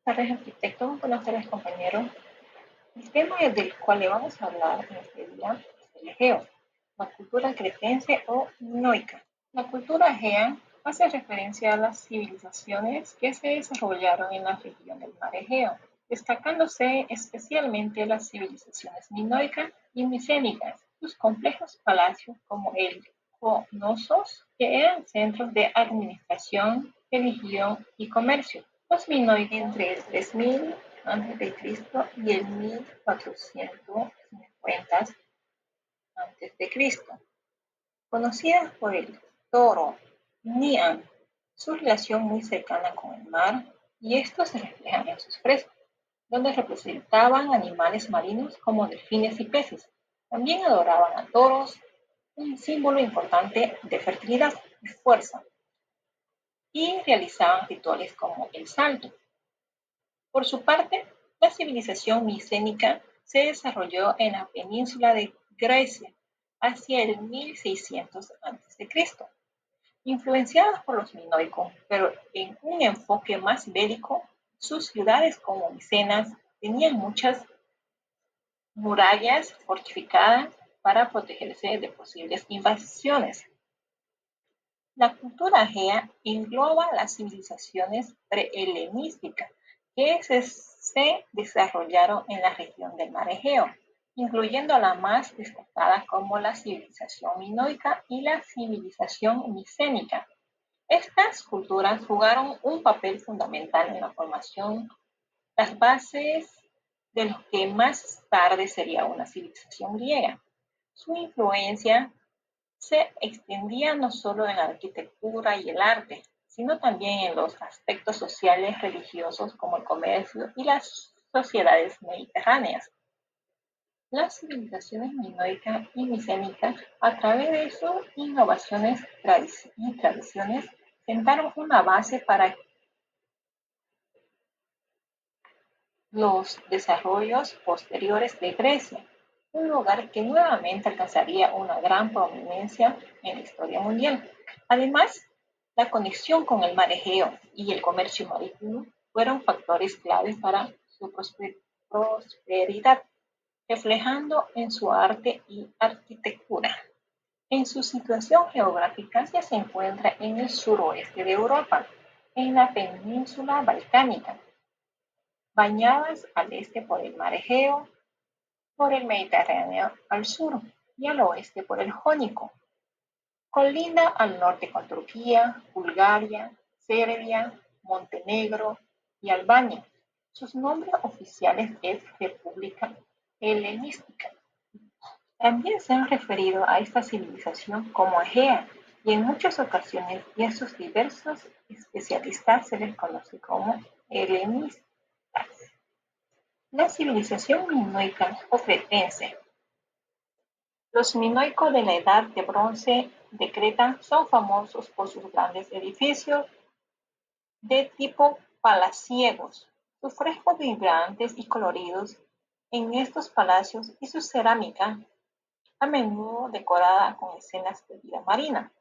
Tardes, arquitecto. Buenas tardes, compañero. El tema del cual le vamos a hablar en este día es el Egeo, la cultura cretense o minoica. La cultura egea hace referencia a las civilizaciones que se desarrollaron en la región del mar Egeo, destacándose especialmente las civilizaciones minoicas y micénicas, sus complejos palacios como el Knossos, que eran centros de administración, religión y comercio. Los minoicos entre el 3000 a.C. y el 1450 a.C., conocidas por el toro Nian, su relación muy cercana con el mar, y esto se refleja en sus frescos, donde representaban animales marinos como delfines y peces. También adoraban a toros, un símbolo importante de fertilidad y fuerza, y realizaban rituales como el salto. Por su parte, la civilización micénica se desarrolló en la península de Grecia hacia el 1600 a.C., influenciadas por los minoicos, pero en un enfoque más bélico. Sus ciudades como Micenas tenían muchas murallas fortificadas para protegerse de posibles invasiones. La cultura egea engloba las civilizaciones prehelenísticas que se desarrollaron en la región del mar Egeo, incluyendo la más destacada como la civilización minoica y la civilización micénica. Estas culturas jugaron un papel fundamental en la formación, las bases de lo que más tarde sería una civilización griega. Su influencia se extendía no solo en la arquitectura y el arte, sino también en los aspectos sociales, religiosos, como el comercio y las sociedades mediterráneas. Las civilizaciones minoicas y micénicas, a través de sus innovaciones y tradiciones, sentaron una base para los desarrollos posteriores de Grecia, un lugar que nuevamente alcanzaría una gran prominencia en la historia mundial. Además, la conexión con el mar Egeo y el comercio marítimo fueron factores claves para su prosperidad, reflejando en su arte y arquitectura. En su situación geográfica ya se encuentra en el suroeste de Europa, en la península balcánica, bañadas al este por el mar Egeo, por el Mediterráneo al sur y al oeste por el Jónico. Colinda al norte con Turquía, Bulgaria, Serbia, Montenegro y Albania. Sus nombres oficiales es República Helenística. También se han referido a esta civilización como Egea, y en muchas ocasiones y a sus diversos especialistas se les conoce como helenistas. La civilización minoica o cretense. Los minoicos de la Edad de Bronce de Creta son famosos por sus grandes edificios de tipo palaciegos, sus frescos vibrantes y coloridos en estos palacios y su cerámica, a menudo decorada con escenas de vida marina.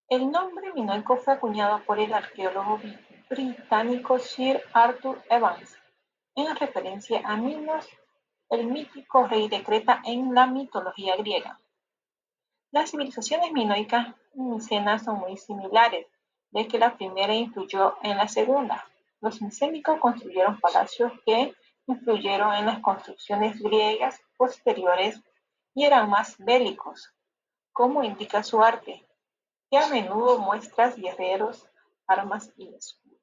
El nombre minoico fue acuñado por el arqueólogo británico Sir Arthur Evans, en referencia a Minos, el mítico rey de Creta en la mitología griega. Las civilizaciones minoicas y micenas son muy similares, ya que la primera influyó en la segunda. Los micénicos construyeron palacios que influyeron en las construcciones griegas posteriores y eran más bélicos, como indica su arte, que a menudo muestra guerreros, armas y escudos.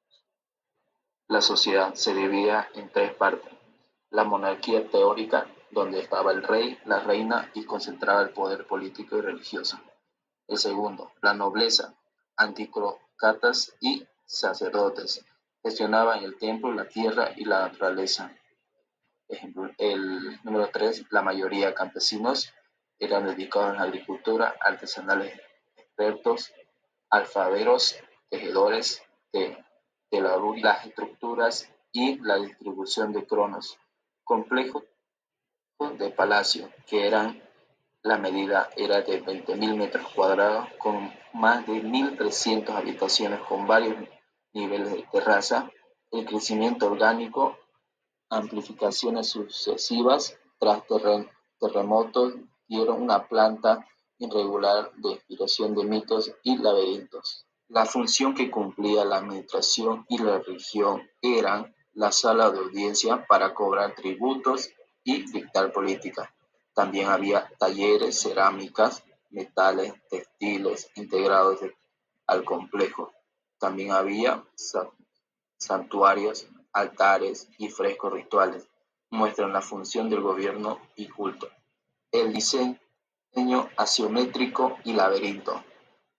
La sociedad se dividía en tres partes: la monarquía teórica, donde estaba el rey, la reina y concentraba el poder político y religioso. El segundo, la nobleza, antícratas y sacerdotes, gestionaban el templo, la tierra y la naturaleza. Ejemplo, el número 3, la mayoría campesinos, eran dedicados a la agricultura, artesanales expertos, alfareros, tejedores de las estructuras y la distribución de cronos, complejos de palacio, que eran la medida era de 20.000 metros cuadrados, con más de 1.300 habitaciones con varios niveles de terraza, El crecimiento orgánico, amplificaciones sucesivas tras terremotos dieron una planta irregular de inspiración de mitos y laberintos. La función que cumplía la administración y la religión eran la sala de audiencia para cobrar tributos y dictar política. También había talleres, cerámicas, metales, textiles integrados al complejo. También había santuarios, altares y frescos rituales. Muestran la función del gobierno y culto. El diseño asimétrico y laberinto.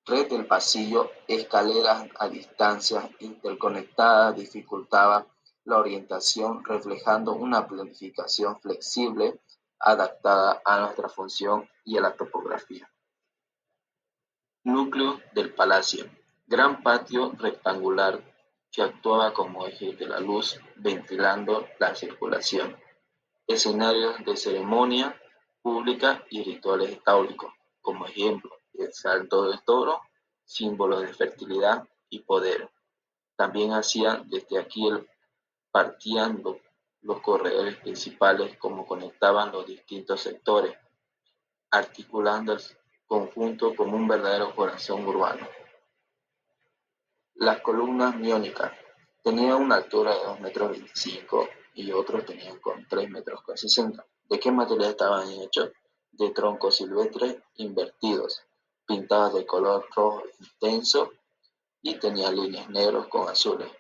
Red del pasillo, escaleras a distancias interconectadas dificultaba la orientación, reflejando una planificación flexible adaptada a nuestra función y a la topografía. Núcleo del palacio: gran patio rectangular que actuaba como eje de la luz, ventilando la circulación. Escenarios de ceremonia pública y rituales táuricos, como ejemplo, el salto del toro, símbolo de fertilidad y poder. También hacían desde aquí partían los corredores principales como conectaban los distintos sectores, articulando el conjunto como un verdadero corazón urbano. Las columnas miónicas tenían una altura de 2,25 m y otros tenían con 3,60 m. ¿De qué material estaban hechos? De troncos silvestres invertidos, pintados de color rojo intenso y tenían líneas negras con azules,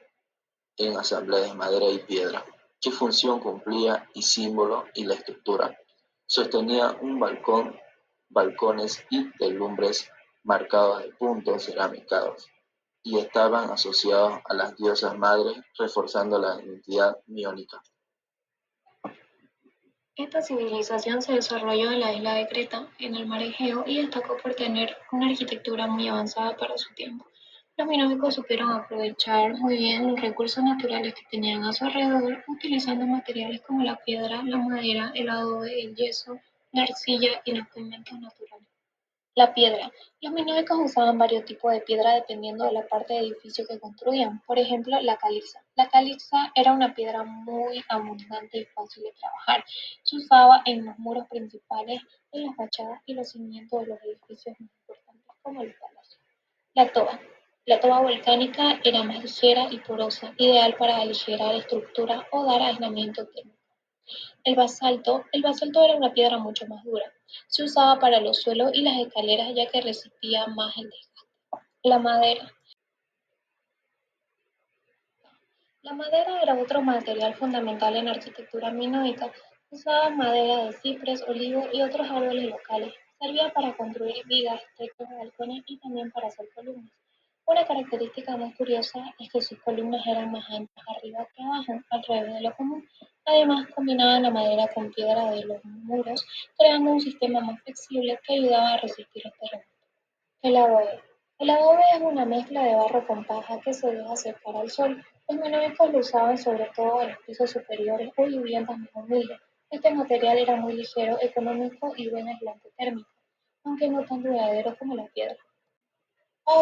en asamblea de madera y piedra. ¿Qué función cumplía y símbolo y la estructura? Sostenía un balcones y telumbres marcados de puntos ceramicados y estaban asociados a las diosas madres, reforzando la identidad miónica. Esta civilización se desarrolló en la isla de Creta, en el mar Egeo, y destacó por tener una arquitectura muy avanzada para su tiempo. Los minoicos supieron aprovechar muy bien los recursos naturales que tenían a su alrededor, utilizando materiales como la piedra, la madera, el adobe, el yeso, la arcilla y los pigmentos naturales. La piedra. Los minoicos usaban varios tipos de piedra dependiendo de la parte de edificio que construían. Por ejemplo, la caliza. La caliza era una piedra muy abundante y fácil de trabajar. Se usaba en los muros principales, en las fachadas y los cimientos de los edificios más importantes, como el palacio. La toba. La toba volcánica era más ligera y porosa, ideal para aligerar estructuras o dar aislamiento térmico. El basalto era una piedra mucho más dura. Se usaba para los suelos y las escaleras ya que resistía más el desgaste. La madera. La madera era otro material fundamental en la arquitectura minoica. Usaban madera de ciprés, olivo y otros árboles locales. Servía para construir vigas, techos, balcones y también para hacer columnas. Una característica muy curiosa es que sus columnas eran más anchas arriba que abajo, al revés de lo común. Además, combinaban la madera con piedra de los muros, creando un sistema más flexible que ayudaba a resistir los terremotos. El adobe. El adobe es una mezcla de barro con paja que se deja secar al sol. Los minoicos lo usaban sobre todo en los pisos superiores o viviendas más humildes. Este material era muy ligero, económico y buen aislante térmico, aunque no tan duradero como la piedra.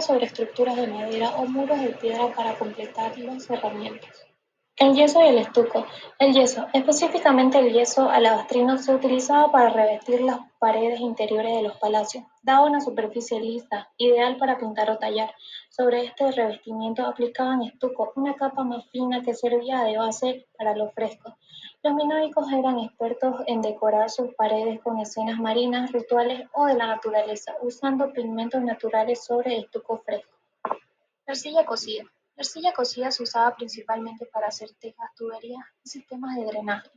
Sobre estructuras de madera o muros de piedra para completar los cerramientos. El yeso y el estuco. El yeso, específicamente el yeso alabastrino, se utilizaba para revestir las paredes interiores de los palacios. Daba una superficie lisa, ideal para pintar o tallar. Sobre este revestimiento aplicaban estuco, una capa más fina que servía de base para los frescos. Los minoicos eran expertos en decorar sus paredes con escenas marinas, rituales o de la naturaleza, usando pigmentos naturales sobre estuco fresco. La arcilla cocida. La arcilla cocida se usaba principalmente para hacer tejas, tuberías y sistemas de drenaje.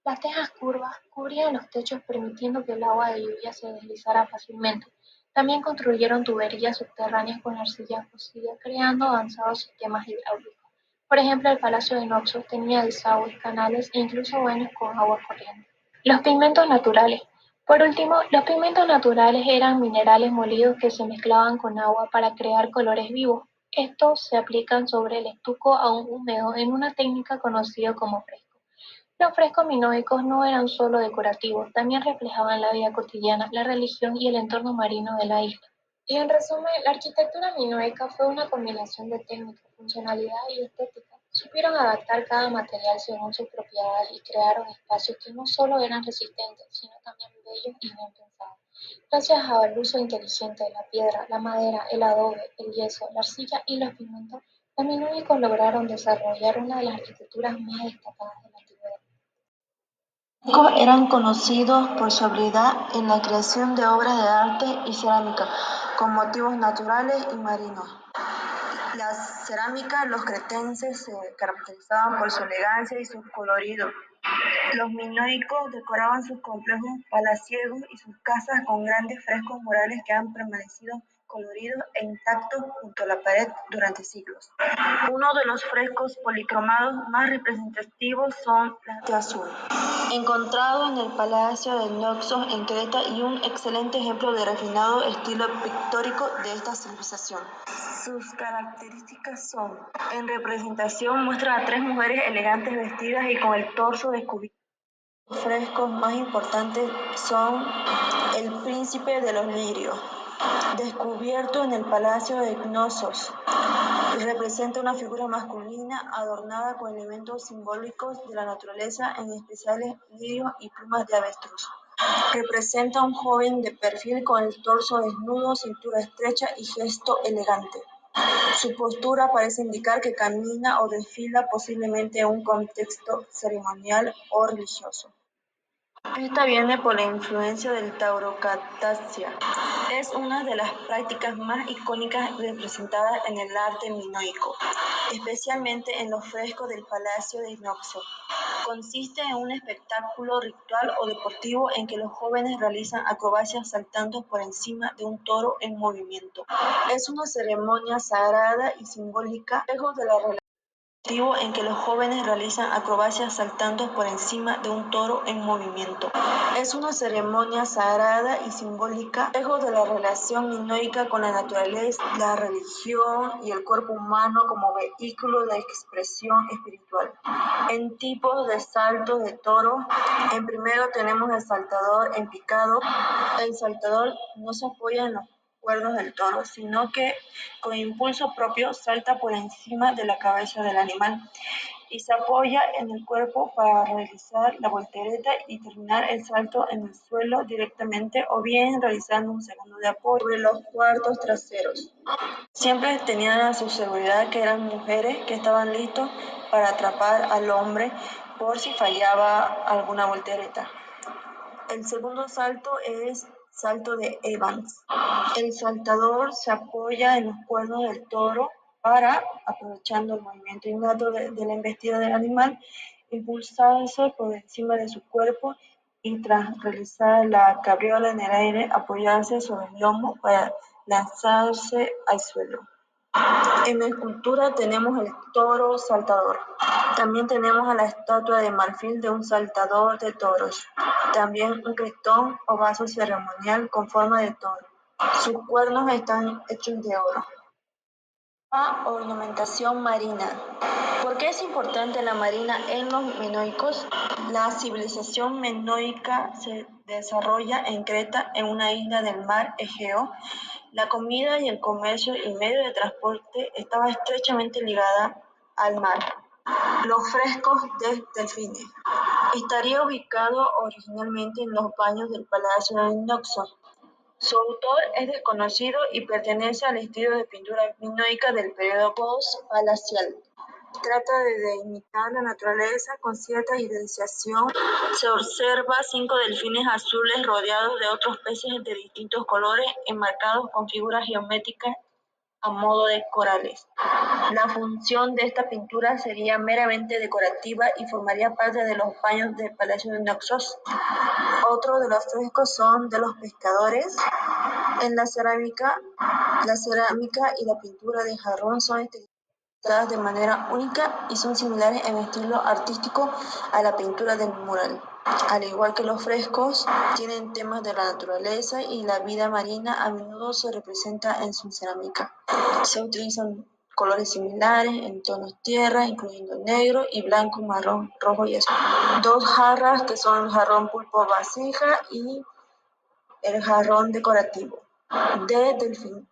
Las tejas curvas cubrían los techos permitiendo que el agua de lluvia se deslizara fácilmente. También construyeron tuberías subterráneas con arcilla cocida, creando avanzados sistemas hidráulicos. Por ejemplo, el Palacio de Naxos tenía desagües, canales e incluso baños con agua corriente. Los pigmentos naturales. Por último, los pigmentos naturales eran minerales molidos que se mezclaban con agua para crear colores vivos. Estos se aplican sobre el estuco aún húmedo en una técnica conocida como fresco. Los frescos minoicos no eran solo decorativos, también reflejaban la vida cotidiana, la religión y el entorno marino de la isla. Y en resumen, la arquitectura minoica fue una combinación de técnica, funcionalidad y estética Supieron adaptar cada material según sus propiedades y crearon espacios que no solo eran resistentes, sino también bellos y bien pensados. Gracias al uso inteligente de la piedra, la madera, el adobe, el yeso, la arcilla y los pigmentos, los minoicos lograron desarrollar una de las arquitecturas más destacadas de la antigüedad. Los minoicos eran conocidos por su habilidad en la creación de obras de arte y cerámica con motivos naturales y marinos. La cerámica, los cretenses se caracterizaban por su elegancia y su colorido. Los minoicos decoraban sus complejos palaciegos y sus casas con grandes frescos murales que han permanecido coloridos e intactos junto a la pared durante siglos. Uno de los frescos policromados más representativos son las de azul, encontrado en el Palacio de Naxos en Creta y un excelente ejemplo de refinado estilo pictórico de esta civilización. Sus características son: en representación muestra a tres mujeres elegantes vestidas y con el torso descubierto. Los frescos más importantes son El Príncipe de los Lirios, descubierto en el Palacio de Knossos. Representa una figura masculina adornada con elementos simbólicos de la naturaleza, en especial lirios y plumas de avestruz. Representa a un joven de perfil con el torso desnudo, cintura estrecha y gesto elegante. Su postura parece indicar que camina o desfila, posiblemente en un contexto ceremonial o religioso. Esta viene por la influencia del taurocastasia. Es una de las prácticas más icónicas representadas en el arte minoico, especialmente en los frescos del Palacio de Naxos. Consiste en un espectáculo ritual o deportivo en que los jóvenes realizan acrobacias saltando por encima de un toro en movimiento. Es una ceremonia sagrada y simbólica, lejos de la en que los jóvenes realizan acrobacias saltando por encima de un toro en movimiento. Es una ceremonia sagrada y simbólica, lejos de la relación minoica con la naturaleza, la religión y el cuerpo humano como vehículo de expresión espiritual. En tipos de salto de toro, en primero tenemos el saltador en picado. El saltador no se apoya en los cuernos del toro, sino que con impulso propio salta por encima de la cabeza del animal y se apoya en el cuerpo para realizar la voltereta y terminar el salto en el suelo directamente, o bien realizando un segundo de apoyo sobre los cuartos traseros. Siempre tenían a su seguridad que eran mujeres que estaban listos para atrapar al hombre por si fallaba alguna voltereta. El segundo salto es salto de Evans. El saltador se apoya en los cuernos del toro para, aprovechando el movimiento innato de la embestida del animal, impulsarse por encima de su cuerpo y tras realizar la cabriola en el aire, apoyarse sobre el lomo para lanzarse al suelo. En la escultura tenemos el toro saltador. También tenemos a la estatua de marfil de un saltador de toros. También un crestón o vaso ceremonial con forma de toro. Sus cuernos están hechos de oro. La ornamentación marina. ¿Por qué es importante la marina en los minoicos? La civilización minoica se desarrolla en Creta, en una isla del mar Egeo. La comida y el comercio y medio de transporte estaba estrechamente ligada al mar. Los frescos de delfines. Estaría ubicado originalmente en los baños del Palacio de Naxos. Su autor es desconocido y pertenece al estilo de pintura minoica del periodo post-palacial. Trata de imitar la naturaleza con cierta idealización. Se observa 5 delfines azules rodeados de otros peces de distintos colores, enmarcados con figuras geométricas a modo de corales. La función de esta pintura sería meramente decorativa y formaría parte de los baños del Palacio de Naxos. Otros de los frescos son de los pescadores. En la cerámica y la pintura de jarrón son estilizadas de manera única y son similares en estilo artístico a la pintura del mural. Al igual que los frescos, tienen temas de la naturaleza y la vida marina, a menudo se representa en su cerámica. Se utilizan colores similares en tonos tierra, incluyendo negro y blanco, marrón, rojo y azul. 2 jarras que son el jarrón pulpo vasija y el jarrón decorativo de delfín.